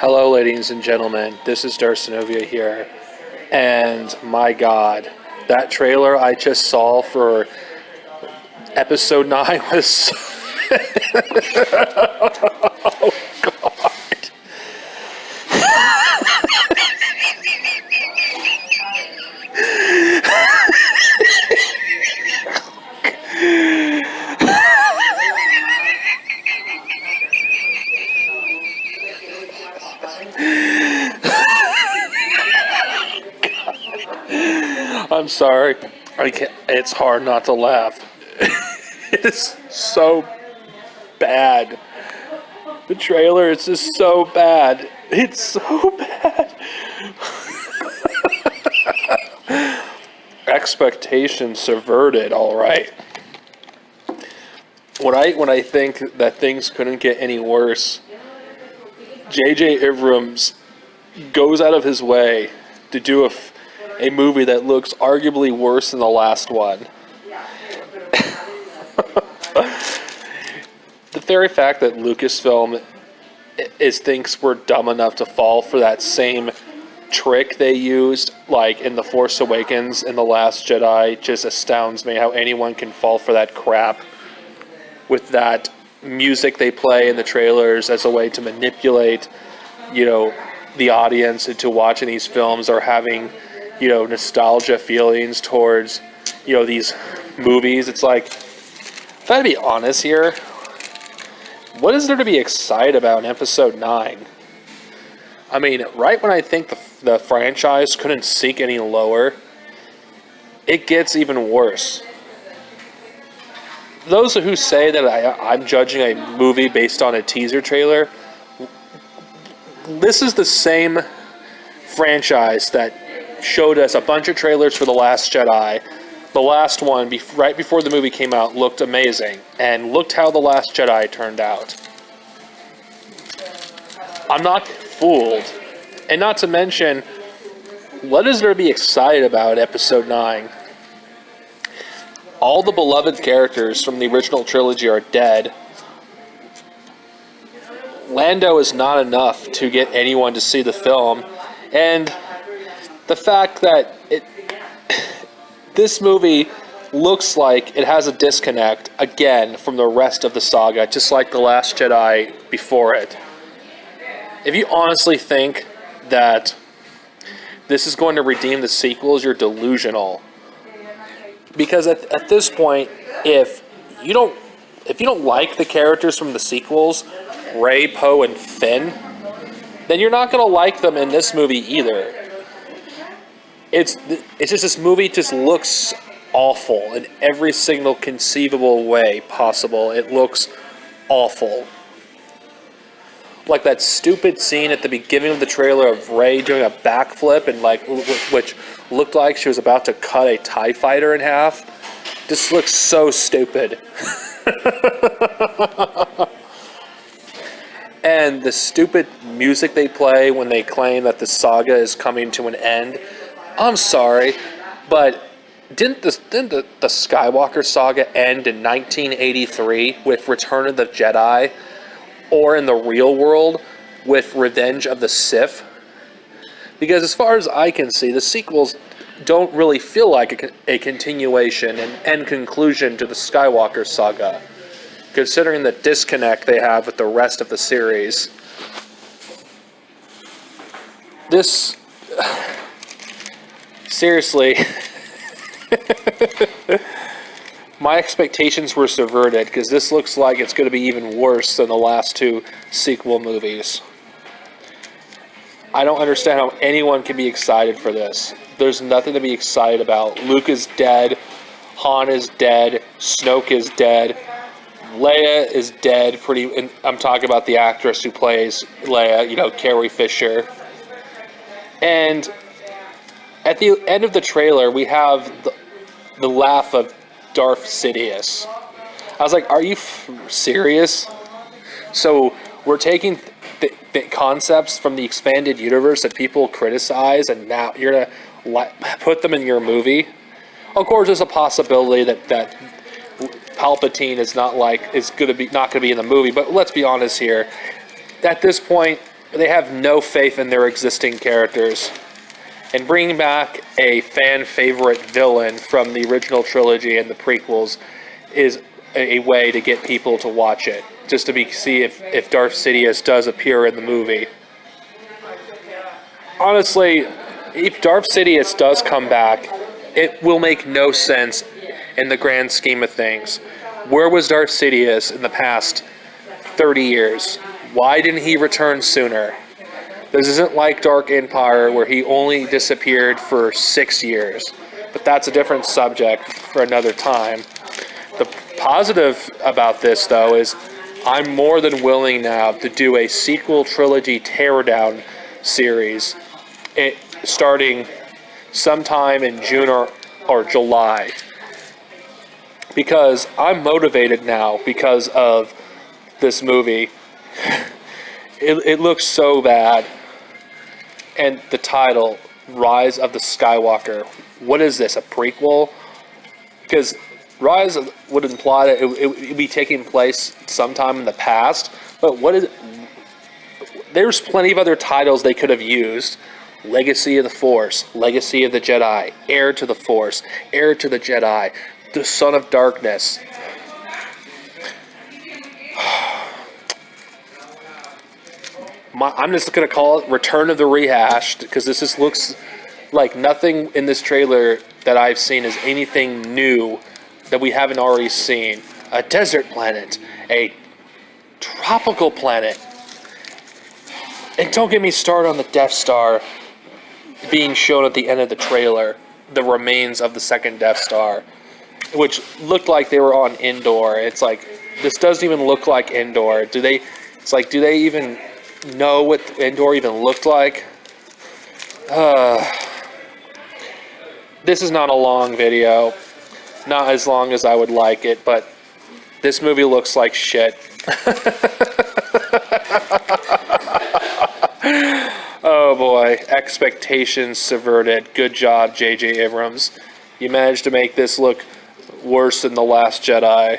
Hello, ladies and gentlemen. This is Darcinovia here. And my God, that trailer I just saw for episode 9 was... oh, God. I'm sorry. I can't, it's hard not to laugh. It is so bad. The trailer is just so bad. It's so bad. Expectations subverted, all right. When I think that things couldn't get any worse, J.J. Abrams goes out of his way to do a movie that looks arguably worse than the last one. The very fact that Lucasfilm thinks we're dumb enough to fall for that same trick they used, like in The Force Awakens and The Last Jedi, just astounds me how anyone can fall for that crap with that music they play in the trailers as a way to manipulate, the audience into watching these films or having, nostalgia feelings towards, these movies. It's like, if I had to be honest here, what is there to be excited about in Episode 9? I mean, right when I think the franchise couldn't sink any lower, it gets even worse. Those who say that I'm judging a movie based on a teaser trailer, this is the same franchise that showed us a bunch of trailers for The Last Jedi. The last one, right before the movie came out, looked amazing. And looked how The Last Jedi turned out. I'm not fooled. And not to mention, what is there to be excited about Episode 9? All the beloved characters from the original trilogy are dead. Lando is not enough to get anyone to see the film. And the fact that this movie looks like it has a disconnect, again, from the rest of the saga, just like The Last Jedi before it. If you honestly think that this is going to redeem the sequels, you're delusional. Because at this point, if you don't like the characters from the sequels, Rey, Poe, and Finn, then you're not going to like them in this movie either. It's just this movie just looks awful in every single conceivable way possible. It looks awful. Like that stupid scene at the beginning of the trailer of Rey doing a backflip and which looked like she was about to cut a TIE fighter in half. This looks so stupid. And the stupid music they play when they claim that the saga is coming to an end. I'm sorry, but didn't the Skywalker saga end in 1983 with Return of the Jedi? Or in the real world with Revenge of the Sith? Because as far as I can see, the sequels don't really feel like a continuation and conclusion to the Skywalker saga, considering the disconnect they have with the rest of the series. This... seriously... My expectations were subverted, because this looks like it's going to be even worse than the last two sequel movies. I don't understand how anyone can be excited for this. There's nothing to be excited about. Luke is dead. Han is dead. Snoke is dead. Leia is dead. And I'm talking about the actress who plays Leia, Carrie Fisher. And at the end of the trailer, we have the laugh of Darth Sidious. I was like, are you serious? So we're taking the concepts from the expanded universe that people criticize, and now you're gonna put them in your movie? Of course, there's a possibility that Palpatine is not gonna be in the movie. But let's be honest here. At this point, they have no faith in their existing characters. And bringing back a fan favorite villain from the original trilogy and the prequels is a way to get people to watch it, just to see if Darth Sidious does appear in the movie. Honestly, if Darth Sidious does come back, it will make no sense in the grand scheme of things. Where was Darth Sidious in the past 30 years? Why didn't he return sooner? This isn't like Dark Empire, where he only disappeared for 6 years. But that's a different subject for another time. The positive about this, though, is I'm more than willing now to do a sequel trilogy teardown series, starting sometime in June or July. Because I'm motivated now because of this movie. It looks so bad. And the title, Rise of the Skywalker. What is this, a prequel? Because Rise would imply that it would be taking place sometime in the past. But what is... There's plenty of other titles they could have used. Legacy of the Force, Legacy of the Jedi, Heir to the Force, Heir to the Jedi, The Son of Darkness. I'm just going to call it Return of the Rehashed, because this just looks like nothing in this trailer that I've seen is anything new that we haven't already seen. A desert planet, a tropical planet. And don't get me started on the Death Star being shown at the end of the trailer, the remains of the second Death Star, which looked like they were on Endor. It's like, this doesn't even look like Endor. Do they even know what Endor even looked like? This is not a long video, not as long as I would like it, but this movie looks like shit. Oh boy, expectations subverted. Good job, J.J. Abrams. You managed to make this look worse than The Last Jedi.